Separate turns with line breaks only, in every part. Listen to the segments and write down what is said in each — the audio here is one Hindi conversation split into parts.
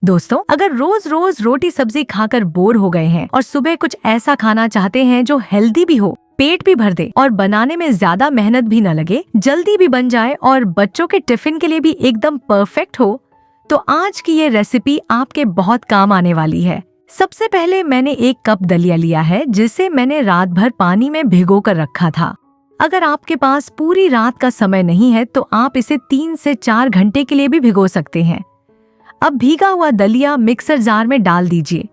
दोस्तों, अगर रोज रोज रोटी सब्जी खाकर बोर हो गए हैं और सुबह कुछ ऐसा खाना चाहते हैं जो हेल्दी भी हो, पेट भी भर दे और बनाने में ज्यादा मेहनत भी न लगे, जल्दी भी बन जाए और बच्चों के टिफिन के लिए भी एकदम परफेक्ट हो, तो आज की ये रेसिपी आपके बहुत काम आने वाली है। सबसे पहले मैंने 1 कप दलिया लिया है, जिसे मैंने रात भर पानी में भिगो कर रखा था। अगर आपके पास पूरी रात का समय नहीं है तो आप इसे 3 से 4 घंटे के लिए भी भिगो सकते हैं। अब भीगा हुआ दलिया मिक्सर जार में डाल दीजिए।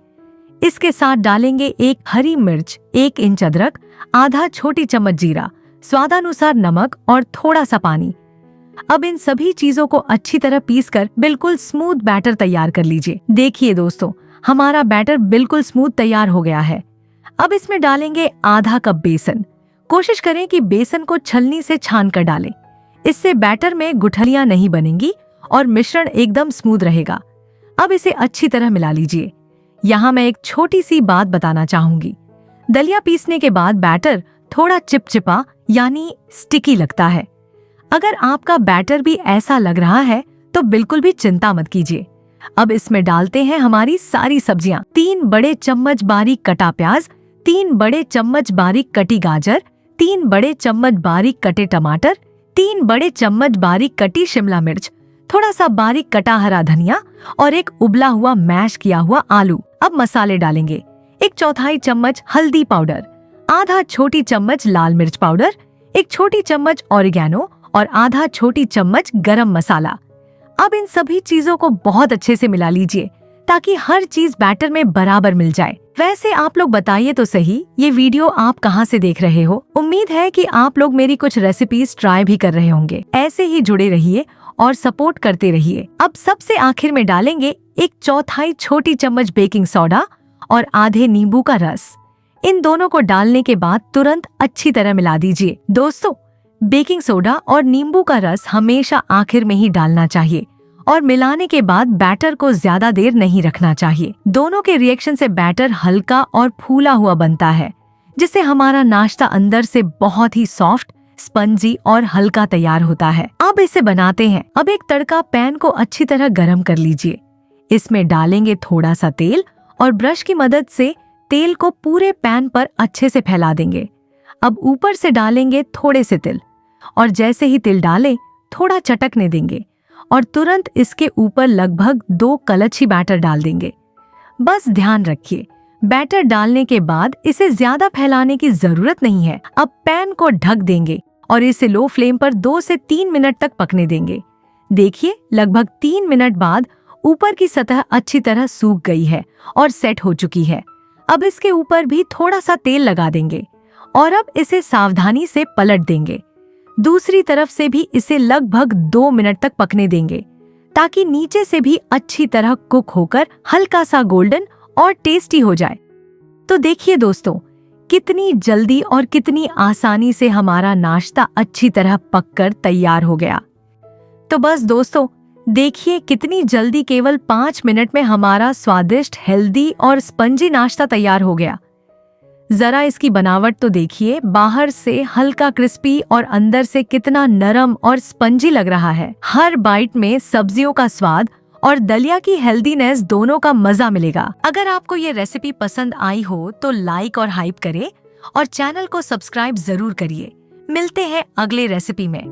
इसके साथ डालेंगे 1 हरी मिर्च, 1 इंच अदरक, आधा छोटी चम्मच जीरा, स्वादानुसार नमक और थोड़ा सा पानी। अब इन सभी चीजों को अच्छी तरह पीसकर बिल्कुल स्मूथ बैटर तैयार कर लीजिए। देखिए दोस्तों, हमारा बैटर बिल्कुल स्मूथ तैयार हो गया है। अब इसमें डालेंगे आधा कप बेसन। कोशिश करें कि बेसन को छलनी से छान कर डालें। इससे बैटर में गुठलियां नहीं बनेंगी और मिश्रण एकदम स्मूथ रहेगा। अब इसे अच्छी तरह मिला लीजिए। यहाँ मैं एक छोटी सी बात बताना चाहूंगी। दलिया पीसने के बाद बैटर थोड़ा चिपचिपा यानी स्टिकी लगता है। अगर आपका बैटर भी ऐसा लग रहा है तो बिल्कुल भी चिंता मत कीजिए। अब इसमें डालते हैं हमारी सारी सब्जियां। 3 बड़े चम्मच बारीक कटा प्याज, 3 बड़े चम्मच बारीक कटी गाजर, 3 बड़े चम्मच बारीक कटे टमाटर, 3 बड़े चम्मच बारीक कटी शिमला मिर्च, थोड़ा सा बारीक कटा हरा धनिया और 1 उबला हुआ मैश किया हुआ आलू। अब मसाले डालेंगे। 1/4 चम्मच हल्दी पाउडर, आधा छोटी चम्मच लाल मिर्च पाउडर, 1 छोटी चम्मच ऑरिगेनो और आधा छोटी चम्मच गरम मसाला। अब इन सभी चीजों को बहुत अच्छे से मिला लीजिए ताकि हर चीज बैटर में बराबर मिल जाए। वैसे आप लोग बताइए तो सही, ये वीडियो आप कहाँ से देख रहे हो? उम्मीद है कि आप लोग मेरी कुछ रेसिपीज ट्राई भी कर रहे होंगे। ऐसे ही जुड़े रहिए और सपोर्ट करते रहिए। अब सबसे आखिर में डालेंगे 1/4 छोटी चम्मच बेकिंग सोडा और आधे नींबू का रस। इन दोनों को डालने के बाद तुरंत अच्छी तरह मिला दीजिए। दोस्तों, बेकिंग सोडा और नींबू का रस हमेशा आखिर में ही डालना चाहिए और मिलाने के बाद बैटर को ज्यादा देर नहीं रखना चाहिए। दोनों के रिएक्शन से बैटर हल्का और फूला हुआ बनता है, जिससे हमारा नाश्ता अंदर से बहुत ही सॉफ्ट, स्पंजी और हल्का तैयार होता है। अब इसे बनाते हैं। अब एक तड़का पैन को अच्छी तरह गरम कर लीजिए। इसमें डालेंगे थोड़ा सा तेल और ब्रश की मदद से तेल को पूरे पैन पर अच्छे से फैला देंगे। अब ऊपर से डालेंगे थोड़े से तिल और जैसे ही तिल डालें थोड़ा चटकने देंगे और तुरंत इसके ऊपर लगभग 2 कलछी बैटर डाल देंगे। बस ध्यान रखिए, बैटर डालने के बाद इसे ज्यादा फैलाने की जरूरत नहीं है। अब पैन को ढक देंगे और इसे लो फ्लेम पर 2 से 3 मिनट तक पकने देंगे। देखिए, लगभग 3 मिनट बाद ऊपर की सतह अच्छी तरह सूख गई है और सेट हो चुकी है। अब इसके ऊपर भी थोड़ा सा तेल लगा देंगे और अब इसे सावधानी से पलट देंगे। दूसरी तरफ से भी इसे लगभग 2 मिनट तक पकने देंगे ताकि नीचे से भी अच्छी तरह कुक होकर हल्का सा गोल्डन और टेस्टी हो जाए। तो देखिए दोस्तों, कितनी जल्दी और कितनी आसानी से हमारा नाश्ता अच्छी तरह पककर तैयार हो गया। तो बस दोस्तों, देखिए कितनी जल्दी, केवल 5 मिनट में हमारा स्वादिष्ट, हेल्दी और स्पंजी नाश्ता तैयार हो गया। जरा इसकी बनावट तो देखिए, बाहर से हल्का क्रिस्पी और अंदर से कितना नरम और स्पंजी लग रहा है। हर बाइट में सब्जियों का स्वाद और दलिया की हेल्दीनेस दोनों का मजा मिलेगा। अगर आपको ये रेसिपी पसंद आई हो तो लाइक और हाइप करें और चैनल को सब्सक्राइब जरूर करिए। मिलते हैं अगले रेसिपी में।